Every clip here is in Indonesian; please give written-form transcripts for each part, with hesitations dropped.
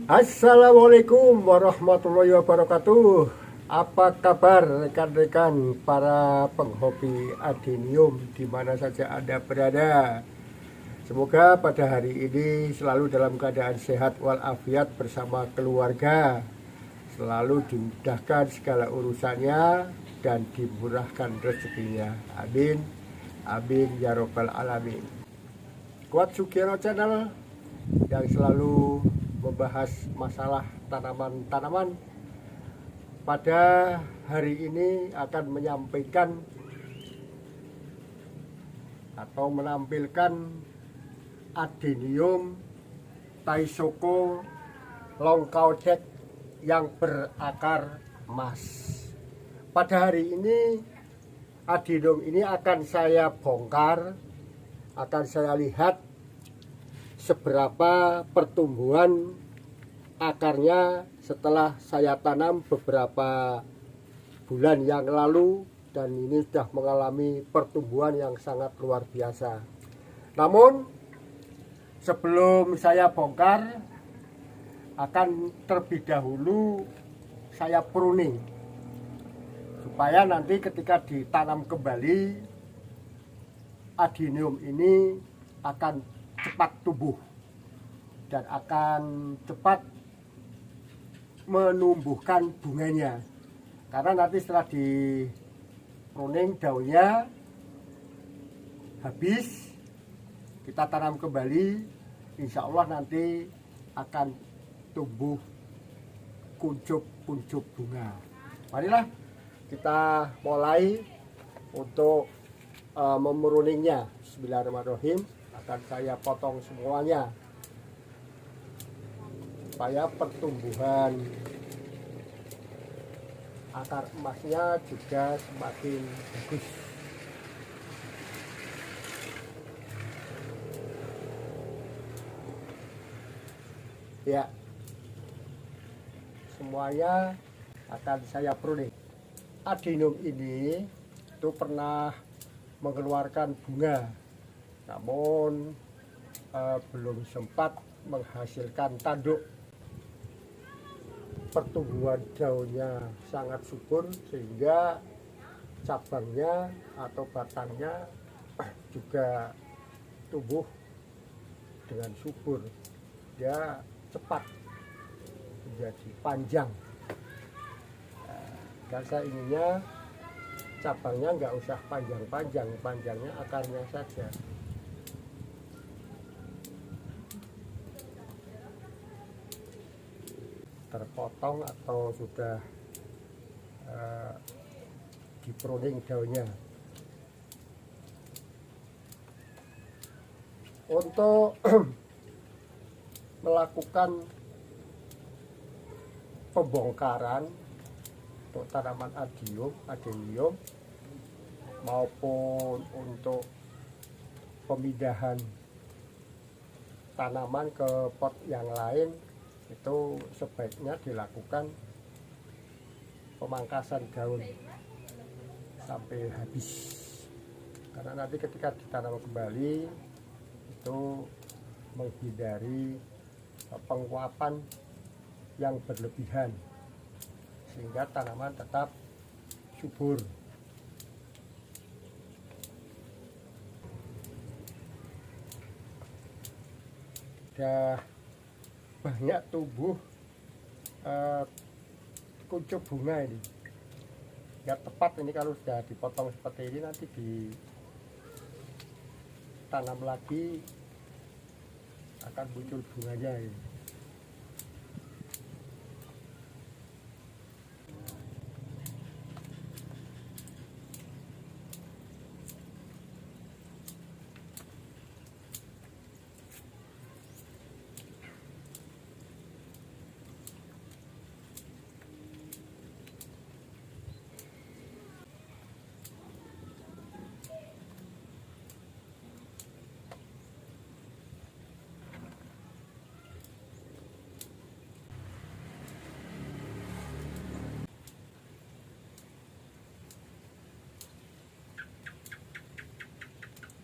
Assalamualaikum warahmatullahi wabarakatuh. Apa kabar rekan-rekan para penghobi adenium di mana saja Anda berada? Semoga pada hari ini selalu dalam keadaan sehat walafiat bersama keluarga. Selalu dimudahkan segala urusannya dan dimurahkan rezekinya. Amin. Amin ya robbal alamin. Kuat Sugiono Channel yang selalu membahas masalah tanaman-tanaman pada hari ini akan menyampaikan atau menampilkan adenium Taisoko Longcaudet yang berakar emas. Pada hari ini adenium ini akan saya bongkar, akan saya lihat seberapa pertumbuhan akarnya setelah saya tanam beberapa bulan yang lalu, dan ini sudah mengalami pertumbuhan yang sangat luar biasa. Namun sebelum saya bongkar, akan terlebih dahulu saya pruning supaya nanti ketika ditanam kembali adenium ini akan cepat tumbuh dan akan cepat menumbuhkan bunganya, karena nanti setelah di pruning daunnya habis, kita tanam kembali, insya Allah nanti akan tumbuh kuncup-kuncup bunga. Marilah kita mulai untuk memruningnya. Bismillahirrahmanirrahim. Akan saya potong semuanya supaya pertumbuhan akar emasnya juga semakin bagus. Ya, semuanya akan saya pruning. Adenium ini itu pernah mengeluarkan bunga, namun belum sempat menghasilkan tanduk. Pertumbuhan daunnya sangat subur sehingga cabangnya atau batangnya juga tumbuh dengan subur. Dia cepat menjadi panjang. Dan saya inginnya cabangnya nggak usah panjang-panjang, panjangnya akarnya saja. Terpotong atau sudah di pruning daunnya. Untuk melakukan pembongkaran untuk tanaman adenium maupun untuk pemindahan tanaman ke pot yang lain, itu sebaiknya dilakukan pemangkasan daun sampai habis, karena nanti ketika ditanam kembali itu menghindari penguapan yang berlebihan sehingga tanaman tetap subur. Sudah banyak tumbuh kuncup bunga ini. Ya tepat ini kalau sudah dipotong seperti ini, nanti ditanam lagi akan muncul bunganya ini.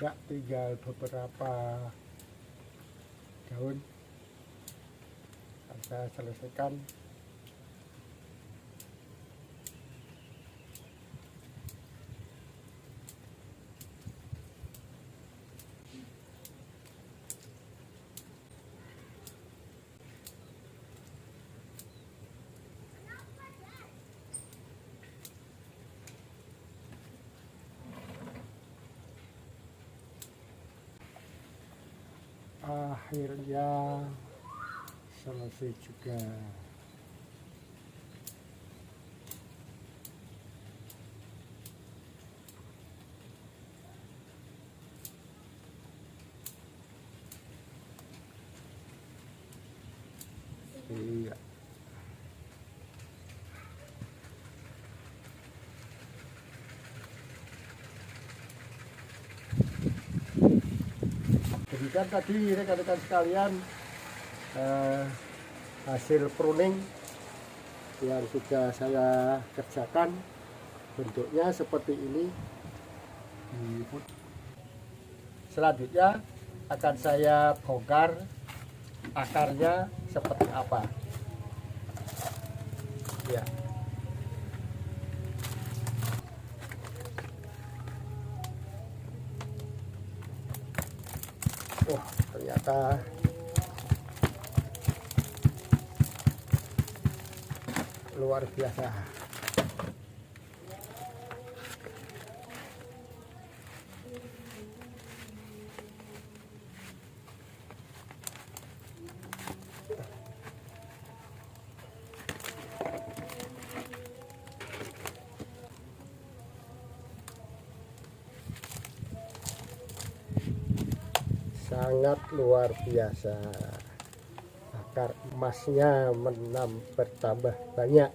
Ya, tinggal beberapa daun akan saya selesaikan. Akhirnya selesai juga. Iya. Demikian tadi rekan-rekan sekalian hasil pruning yang sudah saya kerjakan, bentuknya seperti ini. Selanjutnya akan saya bongkar akarnya seperti apa ya. Oh, ternyata luar biasa. Sangat luar biasa. Akar emasnya bertambah banyak.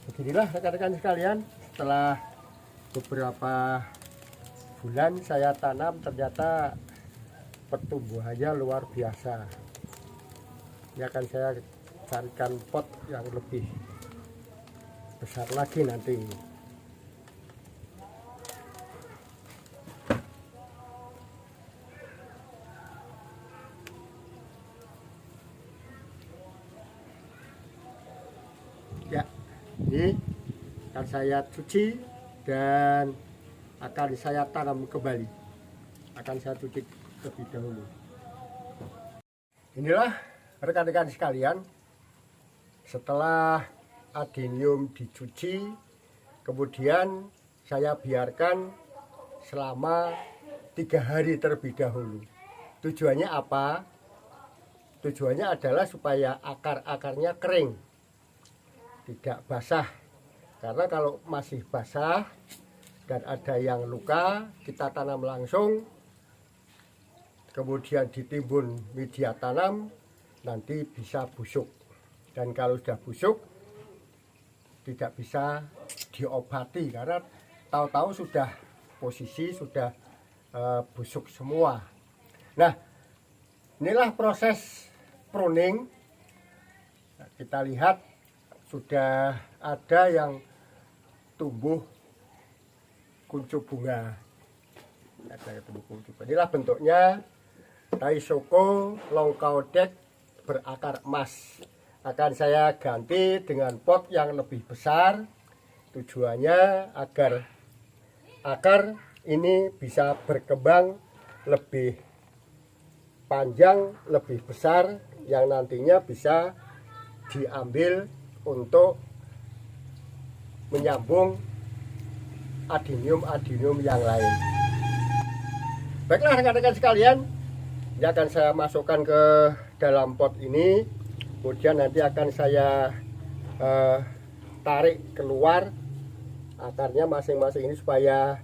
Beginilah rekan-rekan sekalian, setelah beberapa bulan saya tanam, ternyata pertumbuhannya luar biasa. Ini akan saya carikan pot yang lebih besar lagi nanti. Ya, ini akan saya cuci dan akan saya tanam kembali. Akan saya cuci terlebih dahulu. Inilah rekan-rekan sekalian, setelah adenium dicuci, kemudian saya biarkan selama 3 hari terlebih dahulu. Tujuannya apa? Tujuannya adalah supaya akar-akarnya kering, tidak basah. Karena kalau masih basah dan ada yang luka, kita tanam langsung, kemudian ditimbun media tanam, nanti bisa busuk. Dan kalau sudah busuk, tidak bisa diobati karena tahu-tahu sudah posisi sudah busuk semua. Nah, inilah proses pruning. Nah, kita lihat sudah ada yang tumbuh kuncup bunga. Ada yang tumbuh kuncup. Inilah bentuknya Taisoko Longkaodek berakar emas. Akan saya ganti dengan pot yang lebih besar. Tujuannya agar akar ini bisa berkembang lebih panjang, lebih besar, yang nantinya bisa diambil untuk menyambung adenium-adenium yang lain. Baiklah rekan-rekan sekalian, ini akan saya masukkan ke dalam pot ini. Kemudian nanti akan saya tarik keluar akarnya masing-masing ini supaya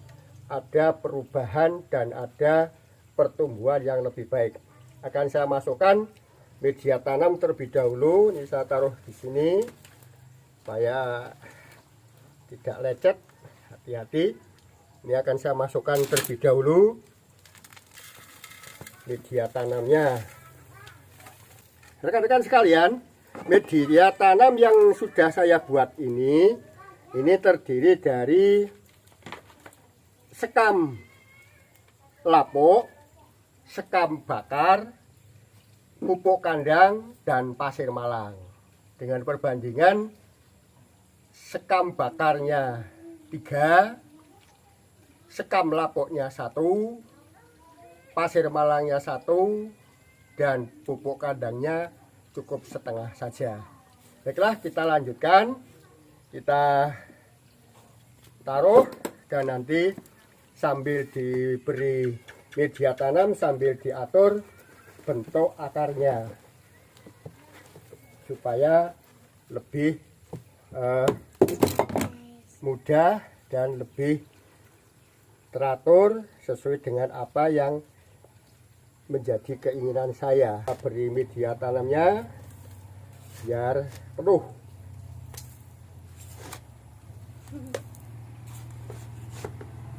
ada perubahan dan ada pertumbuhan yang lebih baik. Akan saya masukkan media tanam terlebih dahulu. Ini saya taruh di sini supaya tidak lecet. Hati-hati. Ini akan saya masukkan terlebih dahulu media tanamnya. Rekan-rekan sekalian, media tanam yang sudah saya buat ini Ini terdiri dari sekam lapuk, sekam bakar, pupuk kandang, dan pasir malang. Dengan perbandingan sekam bakarnya 3, sekam lapuknya 1, pasir malangnya 1, dan pupuk kandangnya cukup setengah saja. Baiklah, kita lanjutkan. Kita taruh dan nanti sambil diberi media tanam, sambil diatur bentuk akarnya supaya lebih mudah dan lebih teratur sesuai dengan apa yang menjadi keinginan saya. Beri media tanamnya biar penuh.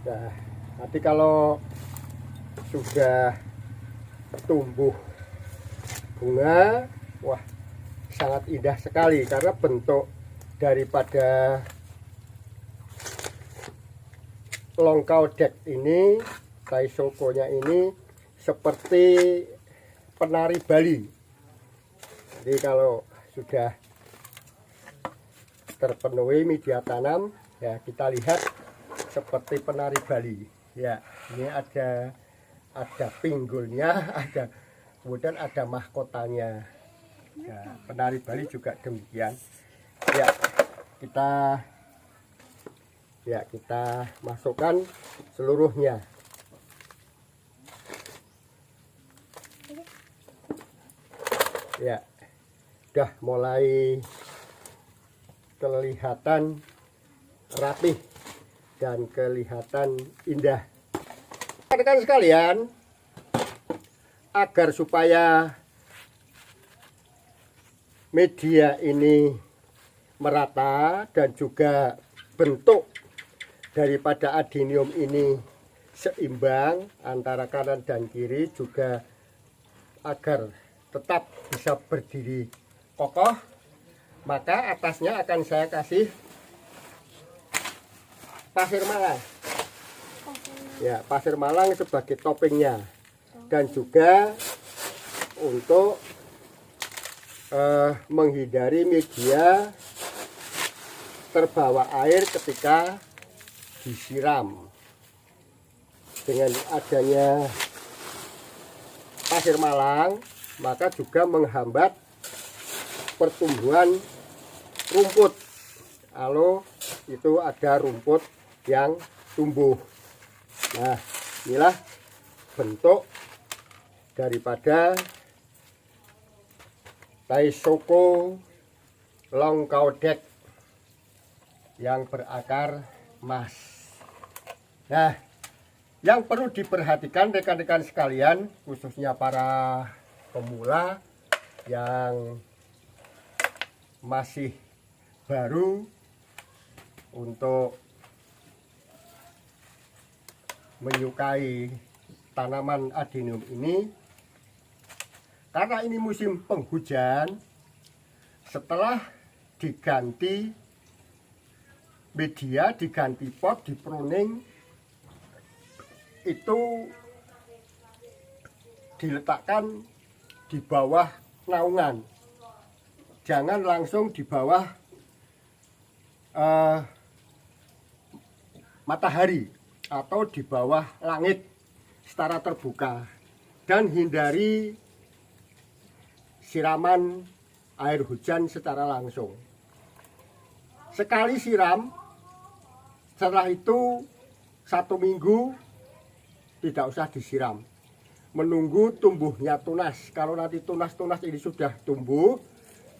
Nah, nanti kalau sudah tumbuh bunga, wah, sangat indah sekali karena bentuk daripada longkau dek ini, taisokonya ini seperti penari Bali. Jadi kalau sudah terpenuhi media tanam, ya kita lihat seperti penari Bali. Ya, ini ada pinggulnya, kemudian ada mahkotanya. Ya, penari Bali juga demikian. Kita masukkan seluruhnya. Ya, sudah mulai kelihatan rapih dan kelihatan indah. Rekan sekalian, agar supaya media ini merata dan juga bentuk daripada adenium ini seimbang antara kanan dan kiri, juga agar tetap bisa berdiri kokoh, maka atasnya akan saya kasih pasir malang. Ya, pasir malang sebagai toppingnya, dan juga untuk menghindari media terbawa air ketika disiram. Dengan adanya pasir malang, maka juga menghambat pertumbuhan rumput. Kalau itu ada rumput yang tumbuh. Nah, inilah bentuk daripada taisoko longkau dek yang berakar emas. Nah, yang perlu diperhatikan rekan-rekan sekalian, khususnya para pemula yang masih baru untuk menyukai tanaman adenium ini, karena ini musim penghujan, setelah diganti media, diganti pot, di pruning, itu diletakkan di bawah naungan, jangan langsung di bawah matahari atau di bawah langit secara terbuka, dan hindari siraman air hujan secara langsung. Sekali siram, setelah itu 1 minggu tidak usah disiram, menunggu tumbuhnya tunas. Kalau nanti tunas-tunas ini sudah tumbuh,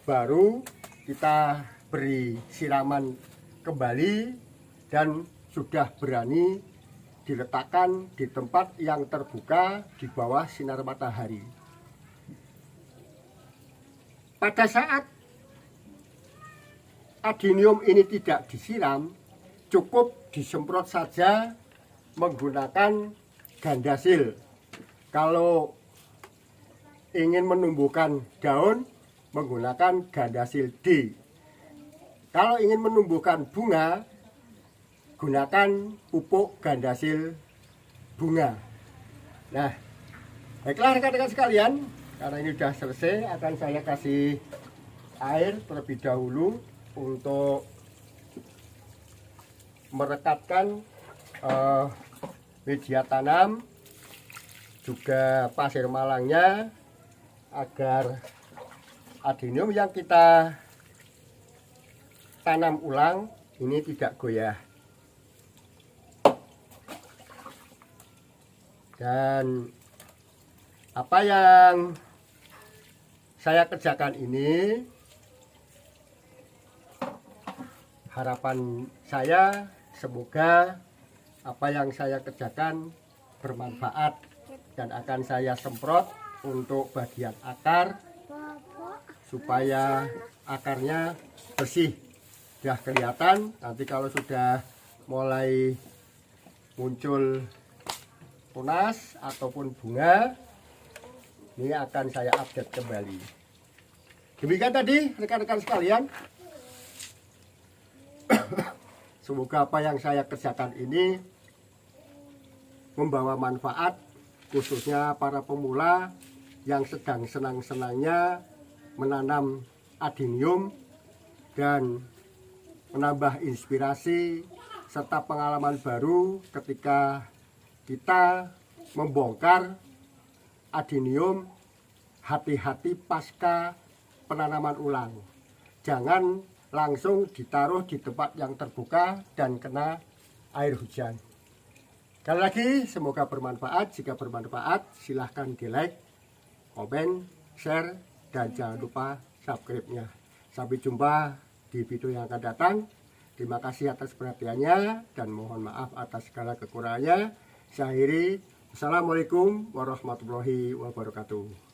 baru kita beri siraman kembali dan sudah berani diletakkan di tempat yang terbuka di bawah sinar matahari. Pada saat adenium ini tidak disiram, cukup disemprot saja menggunakan gandasil. Kalau ingin menumbuhkan daun, menggunakan gandasil D. Kalau ingin menumbuhkan bunga, gunakan pupuk gandasil bunga. Nah, baiklah rekan-rekan sekalian, karena ini sudah selesai, akan saya kasih air terlebih dahulu untuk merekatkan media tanam, juga pasir malangnya, agar adenium yang kita tanam ulang ini tidak goyah. Dan apa yang saya kerjakan ini, harapan saya semoga apa yang saya kerjakan bermanfaat dan akan saya semprot untuk bagian akar supaya akarnya bersih. Sudah kelihatan, nanti kalau sudah mulai muncul tunas ataupun bunga, ini akan saya update kembali. Demikian tadi rekan-rekan sekalian. Semoga apa yang saya kerjakan ini membawa manfaat, khususnya para pemula yang sedang senang-senangnya menanam adenium, dan menambah inspirasi serta pengalaman baru ketika kita membongkar adenium. Hati-hati pasca penanaman ulang, jangan langsung ditaruh di tempat yang terbuka dan kena air hujan. Sekali lagi semoga bermanfaat. Jika bermanfaat silahkan di like, komen, share, dan jangan lupa subscribe-nya. Sampai jumpa di video yang akan datang. Terima kasih atas perhatiannya dan mohon maaf atas segala kekurangannya. Saya akhiri. Assalamualaikum warahmatullahi wabarakatuh.